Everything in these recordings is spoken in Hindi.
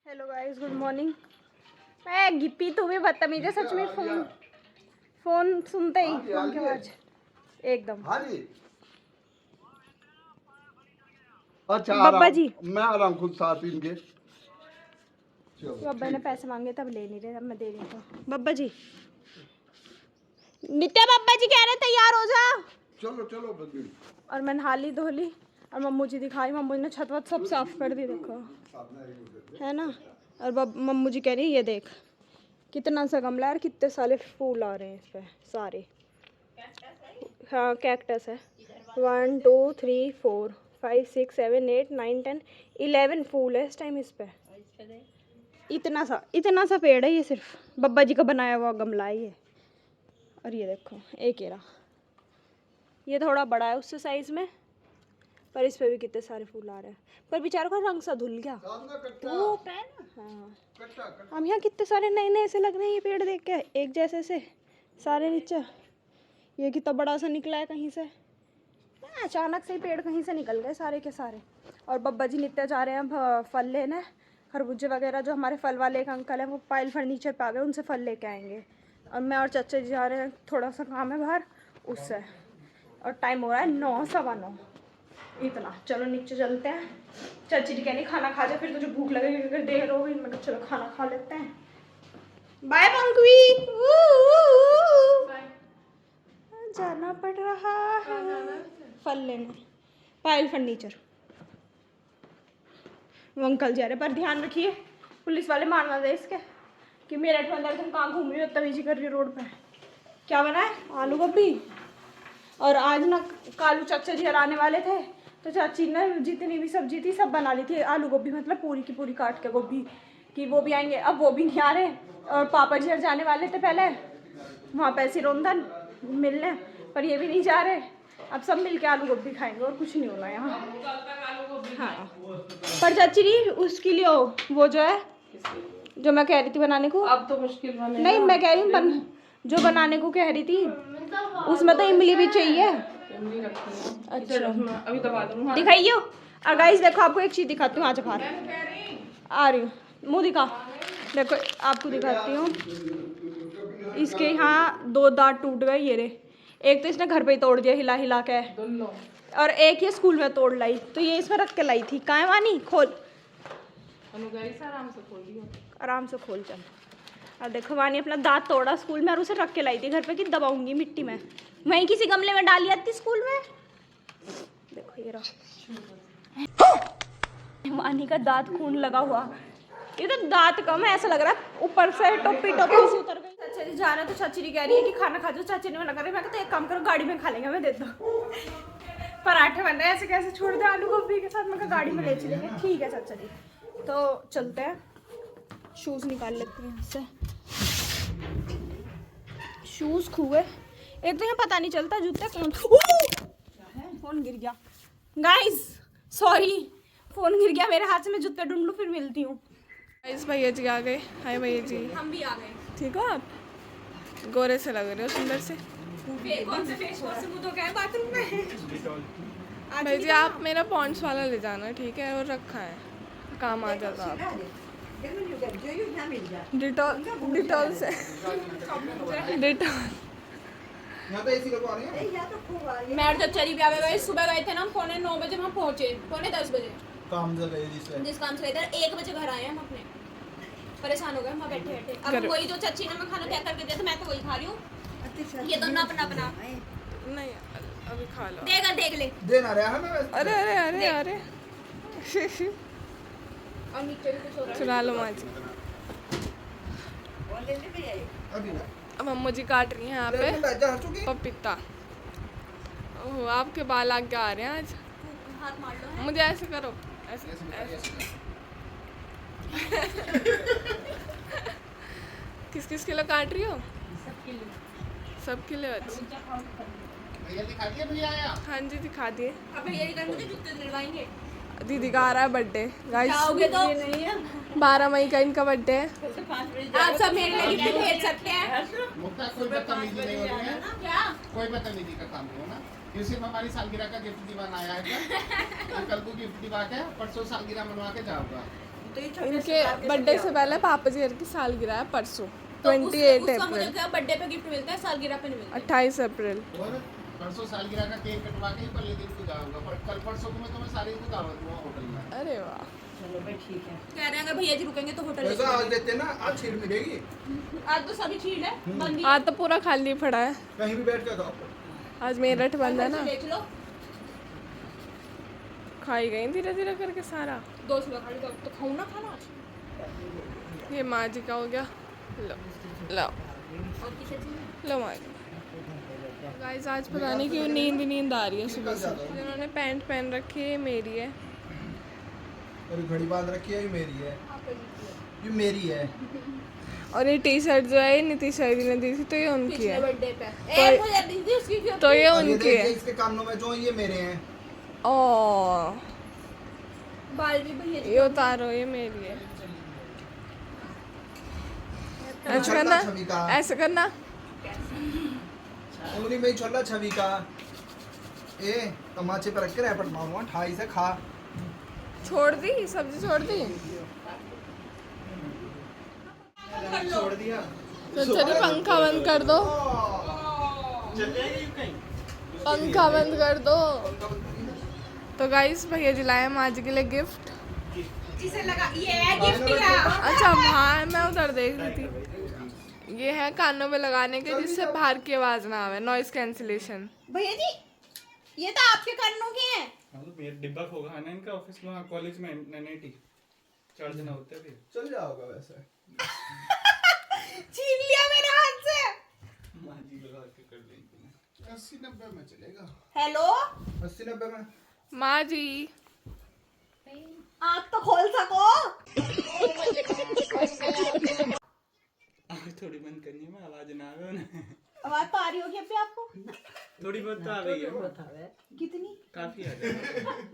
Hello guys, good morning. मैं गिप्पी, तू भी बदतमीज है सच में। फोन सुनते ही फोन की आवाज एकदम। अच्छा बब्बा जी, मैं आ रहा हूँ खुद साथ इनके। बब्बा ने पैसे मांगे तब ले नहीं रहे, अब मैं दे रही हूँ। बब्बा जी, नित्या बब्बा जी कह रहे तैयार हो जा। चलो चलो बदली। और मैं नहा ली धो ली और मम्मू जी दिखाई। मम्मू जी ने छत वत सब साफ कर दी, देखो है ना। और मम्मू जी कह रही ये देख कितना सा गमला है और कितने सारे फूल आ रहे हैं इस पे सारे। हाँ कैक्टस है। 1 2 3 4 5 6 7 8 9 10 11 फूल है इस टाइम इस पे। इतना सा पेड़ है ये, सिर्फ बब्बा जी का बनाया हुआ गमला है ये। और ये देखो एक ही रहा, ये थोड़ा बड़ा है उससे साइज में, पर इस पे भी कितने सारे फूल आ रहे हैं। पर बेचारों का रंग सा धुल गया धूप है ना। हाँ हम यहाँ कितने सारे नए नए से लग रहे हैं ये पेड़ देख के, एक जैसे से सारे नीचे। ये कितना बड़ा सा निकला है कहीं से, अचानक से ही पेड़ कहीं से निकल गए सारे के सारे। और बब्बा जी नित्य जा रहे हैं फल लेने, खरबूजे वगैरह। जो हमारे फल वाले एक अंकल हैं वो पायल फर्नीचर पे आ गए, उनसे फल लेके आएंगे। और मैं और चाचा जी जा रहे हैं, थोड़ा सा काम है बाहर उससे। और टाइम हो रहा है 9 सवा 9 इतना। चलो नीचे चलते हैं। चाची जी कह रही खाना खा जा, फिर तुझे भूख लगेगी अगर देर हो गई। मैं चलो खाना खा लेते हैं। बाय पंकवी। जाना पड़ रहा है फल लेने, पायल फर्नीचर। वो अंकल जा रहे, पर ध्यान रखिए पुलिस वाले मारना दे इसके कि मेरठ में अंदर तुम कहाँ घूम रही हो, तमीजी कर रही हो रोड पे। क्या बना है? आलू गोभी। और आज ना कालू चाचा जी आने वाले थे, तो चाची ने जितनी भी सब्जी थी सब बना ली थी। आलू गोभी मतलब पूरी की पूरी काट के गोभी कि वो भी आएंगे। अब वो भी नहीं आ रहे। और पापा जी जाने वाले थे पहले वहाँ पे सिरोंदन मिलने, पर ये भी नहीं जा रहे। अब सब मिलके आलू गोभी खाएंगे और कुछ नहीं होना यहाँ। हाँ पर चाची जी उसके लिए वो जो है, जो मैं कह रही थी बनाने को, अब तो मुश्किल बने। नहीं मैं कह रही हूँ जो बनाने को कह रही थी उसमें तो इमली भी चाहिए। अच्छा अभी दबा दूँ। दिखाइए। और गाइस देखो आपको एक चीज़ दिखाती हूँ, आज बाहर आ रही हूँ, मुँह दिखा। देखो आपको दिखाती हूँ, इसके यहाँ 2 दांत टूट गए ये रे। एक तो इसने घर पे ही तोड़ दिया हिला हिला के, और एक ये स्कूल में तोड़ लाई। तो ये इसमें रख के लाई थी। कहाँ है वानी? खोल आराम से खोल चल। और देखो वानी अपना दांत तोड़ा स्कूल में और उसे रख के लाई थी घर पे कि दबाऊंगी मिट्टी में। वहीं किसी गमले में डाली आती स्कूल में। देखो ये रहा वानी का दांत खून लगा हुआ। ये तो दांत कम है, ऐसा लग रहा है ऊपर से टोपी टोपी से उतर गई। चाचा जी जा रहे हैं तो चाची जी कह रही है कि खाना खा जाओ। चाची ने मना कर रही। मैं कहता एक काम करो गाड़ी में खा लेंगे, मैं देता हूँ। पराठे बन रहे हैं, ऐसे कैसे छोड़ दे आलू गोभी के साथ। मैं गाड़ी में ले चलेंगे। ठीक है चाचा जी, तो चलते हैं। शूज़ निकाल लेते हैं यहाँ से। शूज़ खुए एक तो यहाँ पता नहीं चलता जूते कौन। फोन गिर गया गाइस, सॉरी फोन गिर गया मेरे हाथ से। मैं जूते ढूंढ लूँ फिर मिलती हूँ। गाइस भैया जी आ गए। हाय भैया जी, हम भी आ गए। ठीक हो आप? गोरे से लग रहे हो, सुंदर से। कौन से फेस वॉश से मुंह धो के आए बाथरूम में? भाई जी आप मेरा पॉन्ड्स वाला ले जाना, ठीक है? और रखा है, काम आ जाता आपको। डिटॉल से डिटॉल। मैं और चाचा जी भी आ गए। सुबह गए थे ना, 9:45 बजे वहाँ पहुँचे, 9:45 बजे काम से गए जिस काम से गए थे। 1 बजे घर आए हम अपने। परेशान हो गए वहाँ बैठे बैठे। अब वही जो चाची ने मैं खाना तैयार करके दिया था, मैं तो वही खा रही हूँ। ये दोनों अपना अपना नहीं अभी खा लो। देगा, देख ले। देना रहा है ना। अरे अरे अरे अरे और नीचे भी कुछ हो रहा है। चुरा लो माँ जी। अब अम्मू जी काट रही हैं यहाँ पे पपीता। ओह आपके बाल आगे आ रहे हैं आज। हाथ मार लो। मुझे ऐसे करो, ऐसे ऐसे। किस किस किलो काट रही हो? सब किलो। अच्छा हाँ जी दिखा दिए। अब भैया जी मुझे जूते दिलवाएंगे। दीदी का आ रहा है बर्थडे गाइस। जाओगे तो 12 मई का इनका बर्थडे है। आप सब मेरे लिए गिफ्ट भेज सकते हैं। कोई बदतमीजी नहीं हो रही है, क्या कोई बदतमीजी का काम नहीं हो ना। किसी में हमारी सालगिरह का गिफ्ट दीवाना आया है क्या? कल को गिफ्ट दिवा के परसों सालगिरह मनवा के जाऊंगा। इनके बर्थडे से पहले पापा जी की सालगिरह है परसों 28 अप्रैल। बर्थडे पे गिफ्ट मिलता है, सालगिरह पे नहीं मिलता। 28 अप्रैल। और परसों सालगिरह का केक कटवा के ही पहले दिन को जाऊंगा, पर कल परसों को मैं तुम्हें सारी को दावत दूंगा होटल में। अरे वाह, चलो भाई ठीक है। कह रहे हैं अगर भैया जी रुकेंगे तो होटल वैसा आज देते ना, आज छीड़ मिलेगी। आज तो सभी छीड़ है, बंदी आज तो पूरा खाली पड़ा है। कहीं भी बैठ के खाओ। आज मेरठ बंद है ना, देख लो। खाई गई धीरे धीरे करके सारा। 200 खाली तो खाऊं ना खाना। ये माँ जी का हो गया। लो लो और किसे चाहिए? लो माँ जी। गाइस आज पता नहीं क्यों नींद आ रही है सुबह से। जिन्होंने पैंट पहन रखी है ये मेरी है। और घड़ी बांध रखी है, ये मेरी है, ये मेरी है। और ये टी शर्ट जो है ये नीतीश जी ने दी थी तो ये उनकी है। बर्थडे पे मुझे दी थी उसकी क्यों? तो ये और ये उनकी देखिए है। इसके कानों में जो ये मेरे हैं। ओ बाल भी भैया ये उतारो, ये मेरी है। ऐसे छोटा करना, छवि का। ऐसे करना। उंगली में ही छोला छवि का। ए तमाचे पर रख के रैपट मारूंगा, ठाई से खा। छोड़ दी सब्जी, छोड़ दी। छोड़ दिया। तो चलिए पंखा बंद कर दो, पंखा बंद कर दो। तो गाइस भैया जी लाए माँ जी के लिए गिफ्ट। जिसे लगा ये है गिफ्ट या अच्छा हाँ, मैं उधर देख रही थी। ये है कानों में लगाने के जिससे बाहर की आवाज ना आवे, नॉइस कैंसिलेशन। भैया जी ये तो आपके कानों के हैं। मेरा डिब्बा होगा है ना इनका ऑफिस में, कॉलेज में एनआईटी चार्ज ना होते भी चल जाओगा वैसे। छीन लिया मेरे हाथ से। माँ जी लगा के कर देंगे। 80-90 में चलेगा। हेलो 80-90 में। माँ जी आप तो खोल सको। आगे थोड़ी बंद करनी है, आवाज ना आवे उन्हें। आवाज तो आ रही होगी अभी आपको। थोड़ी बहुत तो आ रही है, कितनी? काफी आ रही है।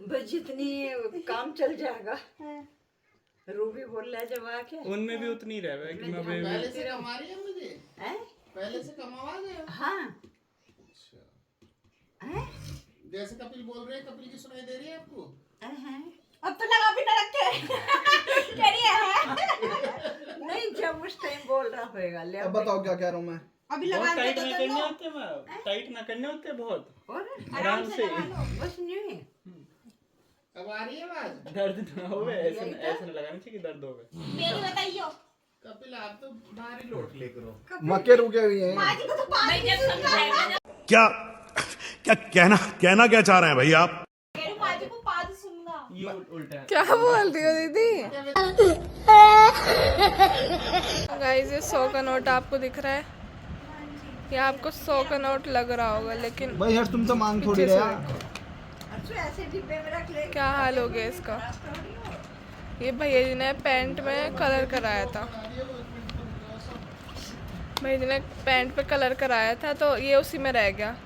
बस जितनी काम चल जाएगा। रूबी बोल रहा है जब आके उनमें भी उतनी रह है कि मैं पहले से कमा रही है मुझे, हैं? पहले से कमावा गए। हाँ हैं? जैसे कपिल बोल रहे हैं, कपिल की सुनाई दे रही है आपको? हैं? अब तो लगा भी ना रखे। कह रही है नहीं जब उस टाइम बोल रहा होएगा ले अब बताओ क्या कह रहा हूँ मैं। अभी बहुत लगा टाइट दे ना तो करने लो। होते, मैं टाइट ना करने होते बहुत और आराम से। बस नहीं अब आ रही है आवाज? दर्द ना होवे, ऐसे ऐसे लगाना चाहिए कि दर्द होवे। मेरी बताइयो। कपिल आप तो भारी लोट ले करो। मक्के रुके हुए हैं। माँ जी को तो पानी जब समझाएगा। क्या क्या कहना क्या चाह रहे हैं भाई आप? कह रही माँ जी को पाद सुनना। ये उल्टा है। क्या बोल रही हो दीदी? गाइस ये 100 का नोट आपको दिख रहा है, ये आपको 100 का नोट लग रहा होगा, लेकिन भाई यार तुम तो मांग थोड़ी पीछे से रहा। अच्छा ऐसे डिब्बे में रख ले। क्या हाल हो गया इसका। ये भैया जी ने पैंट में कलर कराया था, भैया जी ने पैंट पे कलर कराया था तो ये उसी में रह गया।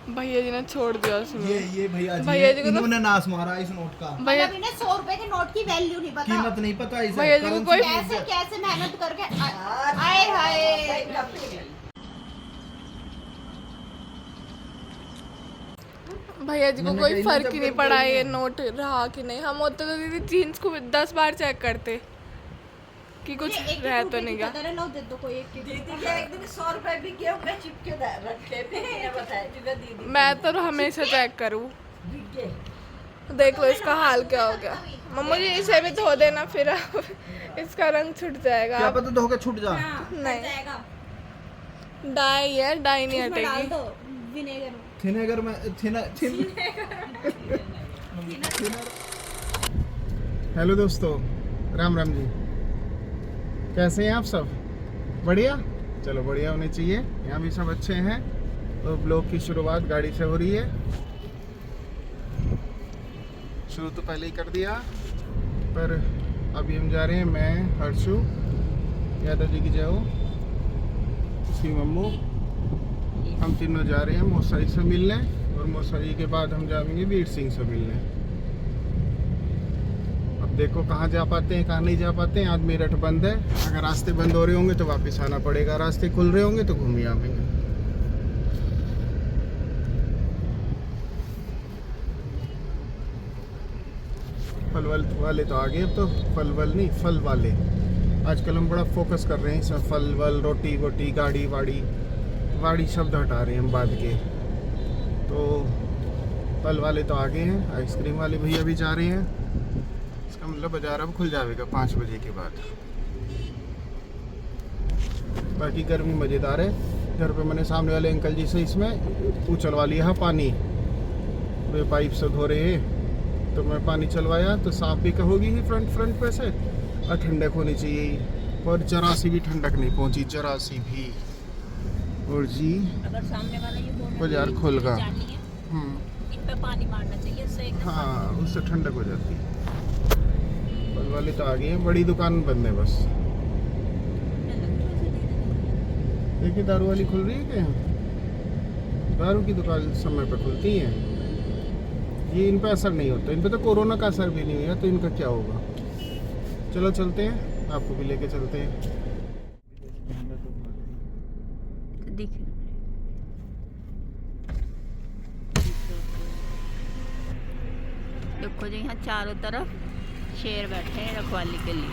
भैया जी ने छोड़ दिया उसमें। ये भैया भैया जी जी को तो- इन्होंने नाश मारा इस नोट का। भैया मतलब इन्हें 100 रुपए के नोट की वैल्यू नहीं पता। कीमत नहीं पता इसे। भैया जी को कोई कैसे कैसे मेहनत करके आए हाय। भैया जी को मैंने कोई कही ना फर्क जब ही नहीं कभी पड़ा कभी ये नोट रहा कि नहीं। हम होते तो दीदी जीन्स को 10 बार चेक करते कि कुछ रह तो नहीं गया। लो दे दो कोई एक की। दीदी के एक दिन 100 रुपए भी के होंगे चिपके रखे थे ने बताया जुगा दीदी मैं तो हमेशा चेक करूँ। बिक गए। देख लो इसका हाल क्या हो गया। मम्मा जी इसे भी धो देना, फिर इसका रंग छूट जाएगा। क्या पता धो के छूट जा। नहीं जाएगा। डाई है, डाई नहीं इसमें डाल हटेगी। दो विनेगर में। थिनेगर में हेलो दोस्तों, राम राम जी, कैसे हैं आप सब? बढ़िया, चलो बढ़िया होने चाहिए। यहाँ भी सब अच्छे हैं। तो ब्लॉग की शुरुआत गाड़ी से हो रही है। शुरू तो पहले ही कर दिया, पर अभी हम जा रहे हैं, मैं, हर्षू, यादव जी की जय हो, उसकी मम्मू, हम तीनों जा रहे हैं मौसा जी से मिलने, और मौसा जी के बाद हम जाएंगे वीर सिंह से मिलने। अब देखो कहाँ जा पाते हैं कहाँ नहीं जा पाते हैं। आज मेरठ बंद है, अगर रास्ते बंद हो रहे होंगे तो वापस आना पड़ेगा, रास्ते खुल रहे होंगे तो घूम ही आएंगे। फल वाले तो आ गए, अब तो फल वाले। आजकल हम बड़ा फोकस कर रहे हैं इसमें, फल वल, रोटी वोटी, गाड़ी वाड़ी शब्द हटा रहे हैं हम बाद के। तो फल वाले तो आ गए हैं, आइसक्रीम वाले भैया भी जा रहे हैं। इसका मतलब बाजार अब खुल जाएगा 5 बजे के बाद। बाकी गर्मी मज़ेदार है। घर पे मैंने सामने वाले अंकल जी से इसमें उछलवा लिया है पानी, वे पाइप से धो रहे हैं, तो मैं पानी चलवाया तो साफ भी कहोगी ही फ्रंट पे से, और ठंडक होनी चाहिए, और जरा सी भी ठंडक नहीं पहुंची, जरा सी भी। और जी अगर सामने वाला ये बोल बाजार खुल गया, इन पे पानी मारना चाहिए, उससे एकदम हाँ उससे ठंडक हो जाती है। फल वाले तो आ गए हैं, बड़ी दुकान बंद है बस। एक ही दारू वाली खुल रही है क्या? दारू की दुकान समय पर खुलती है, ये इन पे असर नहीं होता। इन पे तो कोरोना का असर भी नहीं हुआ, तो इनका क्या होगा। चलो चलते हैं, आपको भी लेके चलते हैं। दिख देखो जी, यहाँ चारों तरफ शेर बैठे हैं रखवाली के लिए।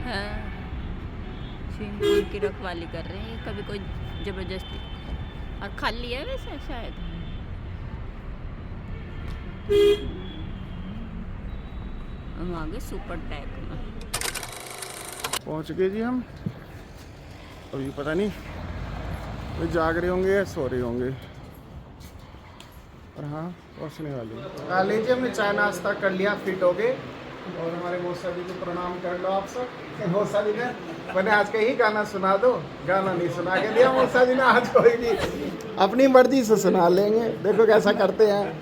हाँ, स्विमिंग पूल की रखवाली कर रहे हैं, कभी कोई जबरदस्ती। और खाली है वैसे शायद। हम आगे सुपर टैग में पहुंच गए जी हम। अभी पता नहीं वो जाग रहे होंगे या सो रहे होंगे, और हाँ पहुँचने वाले। लीजिए हमने चाय नाश्ता कर लिया, फिट हो गए। और हमारे मौसा जी को प्रणाम कर लो आप सब। मौसा जी ने मैंने आज कहीं गाना सुना दो, गाना नहीं सुना के दिया मौसा जी ने आज, कोई भी अपनी मर्जी से सुना लेंगे, देखो कैसा करते हैं।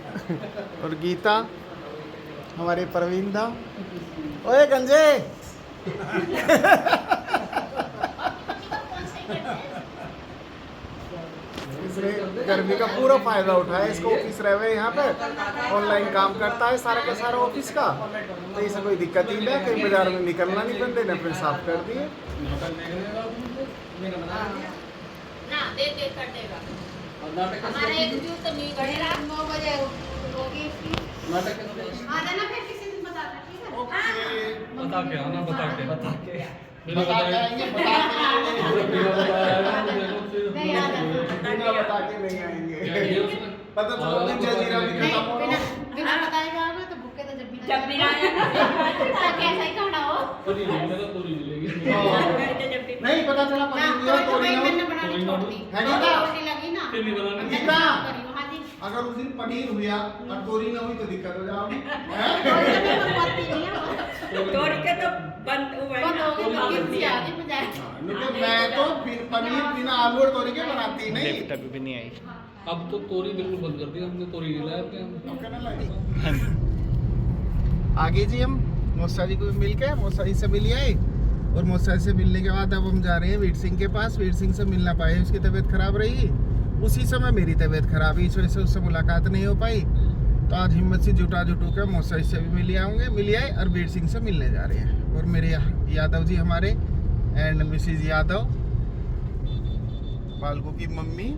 और गीता हमारे परवीन दा, ओए गंजे इसने गर्मी का पूरा फायदा उठाया। इसको ऑफिस रहे हुए यहाँ पे ऑनलाइन काम करता है सारा का सारा ऑफिस का, तो इसे कोई दिक्कत ही नहीं, कहीं बाजार में निकलना नहीं, बंदे ने अपने साफ कर दिए। हमारा एक जूत तो नहीं गड़ेगा, 9 बजे होगी इसकी। आ जाना फिर किसी दिन बताना, ठीक है? बता के आना, बता के नहीं आ जाना, बिना बता के नहीं आएंगे। पता चलो दिन जलजीरा भी खत्म हो रहा है। बिना बताएगा मैं तो भूखे तो जब भी ना आया कैसा ही खाना हो। पूरी मिलेगी। नहीं पता चला पनीर भी और तोरी ना मैंने बनानी छोड़ दी, है नहीं था? रोटी लगी ना, फिर नहीं बनानी। गीता, हाँ जी। अगर उस दिन पनीर हुआ और तोरी ना हुई तो दिक्कत हो जाओगी। तोड़ के तो बंद हो गई, आगे बजाय। मैं तो पनीर बिना आलू और तोरी के बनाती नहीं। भी नहीं आई। अब तो तोरी बिल्कुल बंद कर दी हमने, तोरी नहीं लाया। आगे जी हम मौसा जी को भी मिल के मौसा जी से मिल आए, और मौसा जी से मिलने के बाद अब हम जा रहे हैं वीर सिंह के पास। वीर सिंह से मिलना पाए, उसकी तबीयत खराब रही, उसी समय मेरी तबीयत खराब हुई, इस वजह से उससे मुलाकात नहीं हो पाई। तो आज हिम्मत से जुटा के मौसा जी से भी मिल आए और वीर सिंह से मिलने जा रहे हैं। और मेरे यादव जी हमारे एंड मिसिज यादव, बालकों की मम्मी,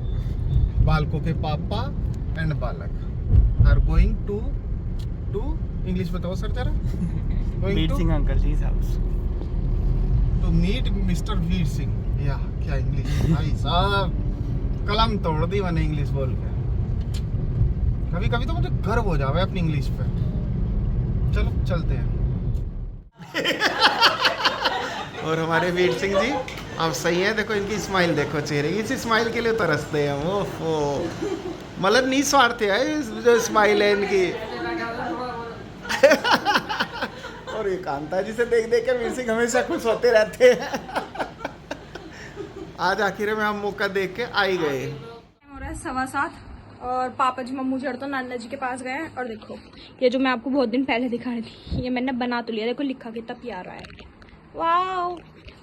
बालकों के पापा एंड बालक आर गोइंग टू इंग्लिश बताओ सर जरा। Veer Singh uncle ji to meet mister Veer Singh. या क्या इंग्लिश भाई साहब, कलम तोड़ दी मैंने इंग्लिश बोल के। कभी कभी तो मुझे गर्व हो जावे अपनी इंग्लिश पे। चलो चलते हैं। और हमारे वीर सिंह जी अब सही है, देखो इनकी स्माइल देखो चेहरे, इसी स्माइल के लिए तरसते हैं वो। मतलब नहीं स्वार्थ है जो स्माइल है इनकी। और ये कांता जी से देख देख कर वीर सिंह हमेशा खुश होते रहते हैं। आज आखिर में हम मौका देख के आ ही गए। हो रहा है 7:15 और पापा जी मम्मू जी तो नाना जी के पास गए हैं। और देखो ये जो मैं आपको बहुत दिन पहले दिखा रही थी, ये मैंने बना तो लिया, देखो लिखा कितना प्यारा है, वाह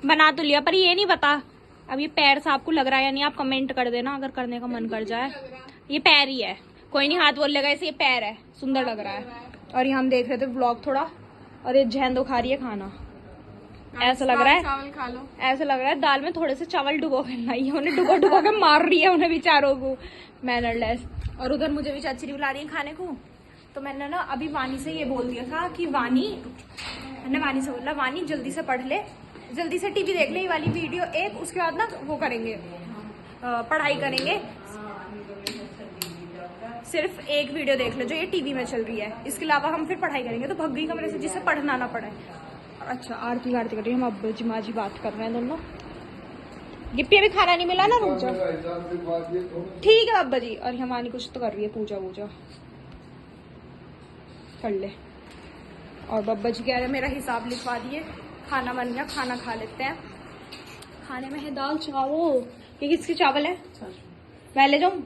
बना तो लिया। पर ये नहीं पता अब ये पैर से आपको लग रहा है या नहीं, आप कमेंट कर देना अगर करने का मन कर जाए। ये पैर ही है, कोई नहीं हाथ बोल लेगा इसे, ये पैर है, सुंदर लग रहा है। और ये हम देख रहे थे व्लॉग थोड़ा, और ये जहन दो खा रही है खाना। ऐसा लग रहा है, चावल खा लो। ऐसा लग रहा है दाल में थोड़े से चावल डुबो के लाई है, उन्हें डुबो के मार रही है उन्हें बेचारों को, मैनरलेस। और उधर मुझे भी चाची बुला रही है खाने को, तो मैंने ना अभी वानी से ये बोल दिया था कि मैंने वानी से बोला, वानी जल्दी से पढ़ ले, जल्दी से टीवी देख ले ये वाली वीडियो एक, उसके बाद ना वो करेंगे, पढ़ाई करेंगे। सिर्फ एक वीडियो देख लो जो ये टीवी में चल रही है, इसके अलावा हम फिर पढ़ाई करेंगे। तो भग गई कमरे से जिससे पढ़ना ना पड़े। अच्छा आरती वारती कर रही है, हम अब्बा जी माँ जी बात कर रहे हैं दोनों। गिप्पी अभी खाना नहीं मिला ना, रुक जाओ। ठीक है अब्बा जी। और हमारी कुछ तो कर रही है, पूजा वूजा कर ले। और बब्बा जी कह रहे मेरा हिसाब लिखवा दिए, खाना बन गया, खाना खा लेते हैं। खाने में है दाल चावल। ये किसके चावल है? मैं ले जाऊं?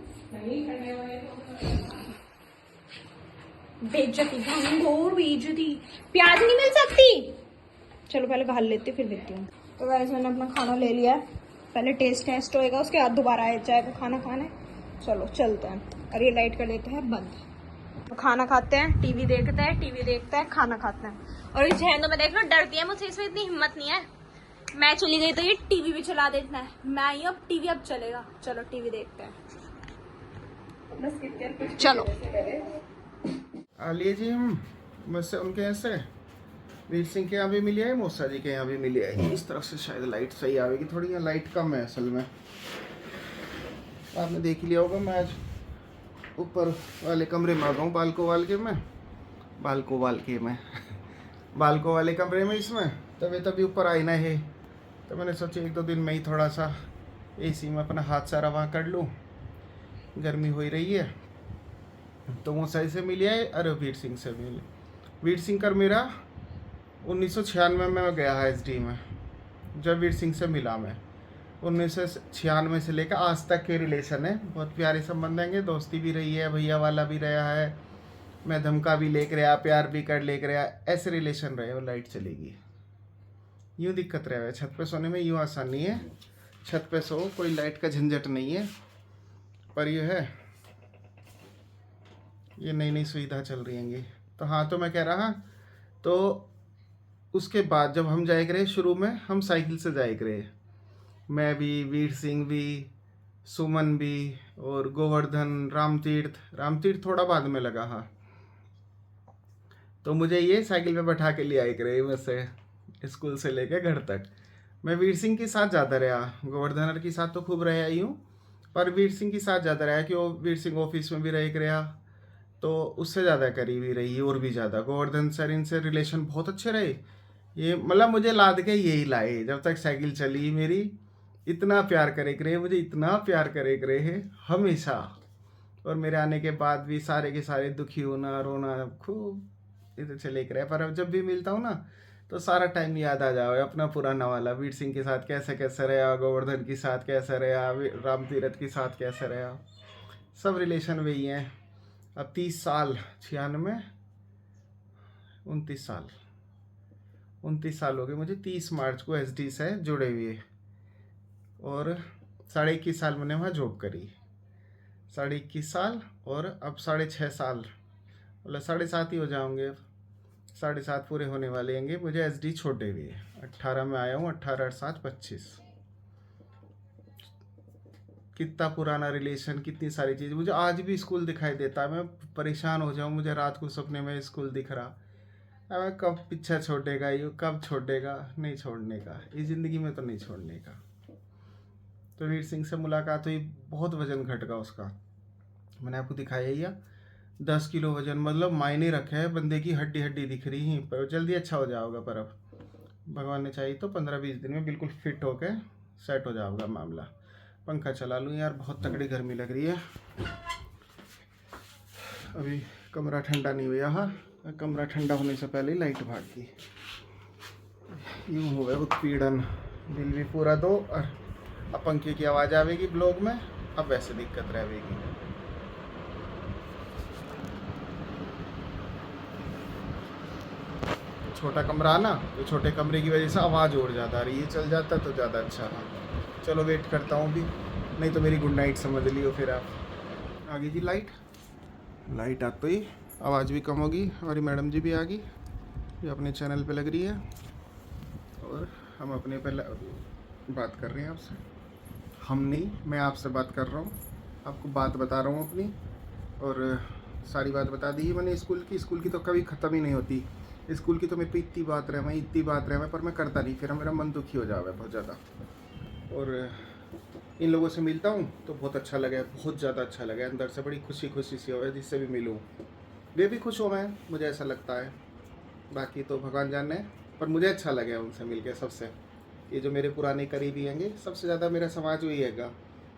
बेइज्जती, घंघोर बेइज्जती। प्याज नहीं मिल सकती? चलो पहले घाल लेते फिर देती हूँ। तो वैसे मैंने अपना खाना ले लिया है, पहले टेस्ट होएगा, उसके बाद दोबारा आ जाएगा खाना खाने। चलो चलते हैं। और ये लाइट कर देते हैं बंद। तो खाना खाते हैं, टीवी देखते हैं, खाना खाते हैं। और इस जहन में देख लो, डरती है मुझसे, इसमें इतनी हिम्मत नहीं है। मैं चली गई तो ये टीवी भी चला देना है। मैं आई अब, टीवी अब चलेगा। चलो टीवी देखते हैं, चलो। आलिए जी हम बस उनके यहाँ से वीर सिंह के यहाँ भी मिली है, मौसा जी के यहाँ भी मिली है। इस तरफ से शायद लाइट सही आएगी, थोड़ी यहाँ लाइट कम है असल में। आपने देख लिया होगा, मैं आज ऊपर वाले कमरे में आ गया हूँ, बालको वाले कमरे में। इसमें तभी ऊपर आईना है, तो मैंने सोचा 1-2 दिन में ही थोड़ा सा एसी में अपना हाथ सारा वहाँ कर लूँ, गर्मी हो ही रही है। तो वो सही से मिली है। अरे वीर सिंह से मिली। वीर सिंह कर मेरा 1996 में गया है एसडी में, जब वीर सिंह से मिला मैं। 1996 से लेकर आज तक के रिलेशन है, बहुत प्यारे संबंध हैं, दोस्ती भी रही है, भैया वाला भी रहा है, मैं धमका भी लेकर रहा, प्यार भी कर लेकर रहा, ऐसे रिलेशन रहे। और लाइट चलेगी, यूँ दिक्कत रहे। छत पे सोने में यूँ आसान नहीं है, छत पे सो, कोई लाइट का झंझट नहीं है। पर ये है, ये नई नई सुविधा चल रही हैं। तो हाँ, तो मैं कह रहा, तो उसके बाद जब हम जाए करे, शुरू में हम साइकिल से जाए करे, मैं भी, वीर सिंह भी, सुमन भी, और गोवर्धन, रामतीर्थ थोड़ा बाद में लगा। हाँ, तो मुझे ये साइकिल पे बैठा के ले आए करे वैसे, स्कूल से लेके घर तक। मैं वीर सिंह के साथ ज़्यादा रहा, गोवर्धन के साथ तो खूब रहा ही हूँ, पर वीर सिंह के साथ ज़्यादा रहा कि वो वीर सिंह ऑफिस में भी रहा, तो उससे ज़्यादा करीबी रही, और भी ज़्यादा। गोवर्धन सर इनसे रिलेशन बहुत अच्छे रहे। ये मतलब मुझे लाद के यही लाए, जब तक साइकिल चली मेरी, इतना प्यार करे करे मुझे, इतना प्यार करे करे है हमेशा। और मेरे आने के बाद भी सारे के सारे दुखी होना, रोना, खूब इधर चले करे। पर अब जब भी मिलता हूँ ना, तो सारा टाइम याद आ जाओ अपना पुराना वाला, वीर सिंह के साथ कैसे रहा, गोवर्धन के साथ कैसे रहा, रामतीर्थ के साथ कैसे रहा, सब रिलेशन वही हैं। अब 30 साल, 96, 29 साल हो गए मुझे। 30 मार्च को एसडी से जुड़े हुए, और 21.5 साल मैंने वहाँ जॉब करी, 21.5 साल। और अब 6.5 साल, मतलब 7.5 ही हो जाओगे, अब 7.5 पूरे होने वाले होंगे मुझे एसडी छोड़े हुए। 18 में आया हूँ, 18 और 7 25। कितना पुराना रिलेशन, कितनी सारी चीज़। मुझे आज भी स्कूल दिखाई देता है, मैं परेशान हो जाऊँ, मुझे रात को सपने में स्कूल दिख रहा। अब कब पीछा छोड़ेगा, ये कब छोड़ेगा, नहीं छोड़ने का, इस ज़िंदगी में तो नहीं छोड़ने का। तो वीर सिंह से मुलाकात हुई, बहुत वजन घट गया उसका, मैंने आपको दिखाया ही है, 10 किलो वजन, मतलब मायने रखे है, बंदे की हड्डी दिख रही है। पर जल्दी अच्छा हो जाओगा, पर अब भगवान ने चाहिए तो 15-20 दिन में बिल्कुल फिट होके सेट हो जाओगा मामला। पंखा चला लूँ यार, बहुत तगड़ी गर्मी लग रही है। अभी कमरा ठंडा नहीं हुआ। हाँ, कमरा ठंडा होने से पहले ही लाइट भाग गई। यूँ हो गया उत्पीड़न, बिल भी पूरा दो, और अब पंखे की आवाज़ आवेगी ब्लॉग में, अब वैसे दिक्कत रहेगी। छोटा कमरा ना, तो छोटे कमरे की वजह से आवाज़ और ज़्यादा आ रही है, चल जाता तो ज़्यादा अच्छा था। चलो वेट करता हूँ भी, नहीं तो मेरी गुड नाइट समझ लियो फिर आप। आ गई जी लाइट आते ही आवाज़ भी कम होगी। हमारी मैडम जी भी आ गई, ये अपने चैनल पे लग रही है। और हम अपने पहले बात कर रहे हैं आपसे, हम नहीं, मैं आपसे बात कर रहा हूँ, आपको बात बता रहा हूँ अपनी। और सारी बात बता दी है मैंने स्कूल की तो कभी ख़त्म ही नहीं होती। स्कूल की तो मेरे पे इतनी बात रहे मैं पर मैं करता नहीं, फिर मेरा मन दुखी हो जावे बहुत ज़्यादा। और इन लोगों से मिलता हूँ तो बहुत अच्छा लगा, बहुत ज़्यादा अच्छा लगा, अंदर से बड़ी खुशी सी हो, जिससे भी मिलूँ वे भी खुश हो मैं, मुझे ऐसा लगता है। बाकी तो भगवान जाने, पर मुझे अच्छा लगा उनसे मिल के सबसे। ये जो मेरे पुराने करीबी हैंगे, सबसे ज़्यादा मेरा समाज वही हैगा।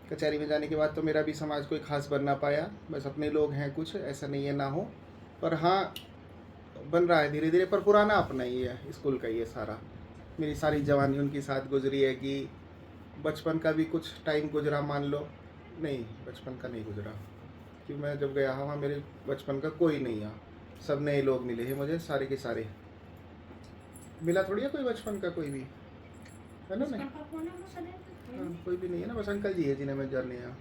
कचहरी में जाने के बाद तो मेरा भी समाज कोई खास बन ना पाया, बस अपने लोग हैं कुछ, ऐसा नहीं है ना हो, पर हाँ बन रहा है धीरे धीरे। पर पुराना अपना ही है, स्कूल का ही है सारा। मेरी सारी जवानी उनके साथ गुजरी है कि बचपन का भी कुछ टाइम गुजरा मान लो, नहीं बचपन का नहीं गुजरा, कि मैं जब गया वहाँ मेरे बचपन का कोई नहीं है, सब नए लोग मिले हैं मुझे, सारे के सारे। मिला थोड़ी है कोई बचपन का कोई भी, है ना? नहीं हाँ, कोई भी नहीं है ना, बस अंकल जी है जिन्हें मैं जाने यहाँ,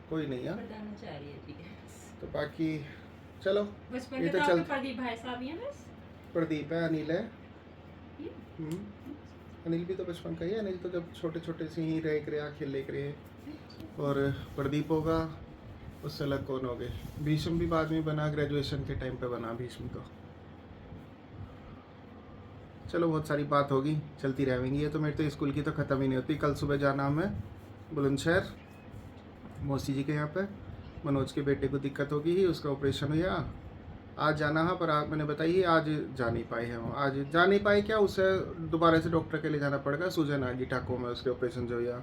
कोई नहीं है। तो बाकी चलो ये तो चल, प्रदीप है, अनिल है, अनिल भी तो बचपन का ही है। अनिल तो जब छोटे छोटे से ही रह कर खेल रहे, और प्रदीप होगा, उससे अलग कौन हो गए? भीष्म भी बाद में बना, ग्रेजुएशन के टाइम पे बना भीष्म तो। चलो बहुत सारी बात होगी, चलती रहेंगी ये तो। मेरे तो स्कूल की तो ख़त्म ही नहीं होती। कल सुबह जाना हमें बुलंदशहर मौसी जी के यहाँ पे, मनोज के बेटे को दिक्कत होगी ही, उसका ऑपरेशन हुआ, आज जाना है। पर आप मैंने बताइए आज जा नहीं पाए हैं, आज जा नहीं पाए क्या, उसे दोबारा से डॉक्टर के लिए जाना पड़ेगा, सूजन आ गई टाँकों में, उसके ऑपरेशन जो हुआ।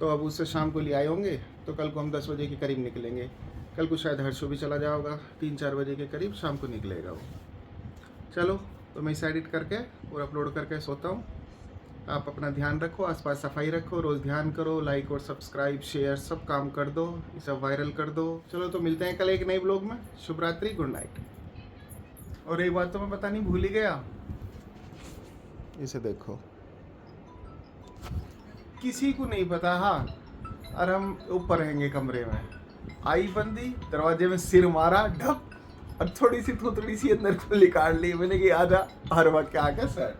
तो अब उससे शाम को ले आए होंगे, तो कल को हम 10 बजे के करीब निकलेंगे। कल को शायद हर्षो भी चला जाओगा, 3-4 बजे के करीब शाम को निकलेगा वो। चलो तो मैं इसे एडिट करके और अपलोड करके सोता हूँ। आप अपना ध्यान रखो, आसपास सफाई रखो, रोज़ ध्यान करो, लाइक और सब्सक्राइब शेयर सब काम कर दो, ये सब वायरल कर दो। चलो तो मिलते हैं कल एक नए ब्लॉग में। शुभ रात्रि, गुड नाइट। और एक बात तो मैं पता नहीं भूल ही गया, इसे देखो, किसी को नहीं पता। हाँ, और हम ऊपर रहेंगे कमरे में, आई बंदी, दरवाजे में सिर मारा ढप, और थोड़ी सी थोड़ी सी अंदर को निकाल ली मैंने कि आजा, हर वक्त क्या आगे सर।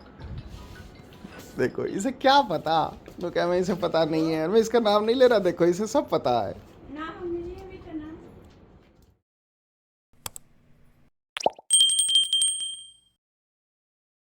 देखो इसे क्या पता, तो क्या मैं इसे पता नहीं है, मैं इसका नाम नहीं ले रहा, देखो इसे सब पता है।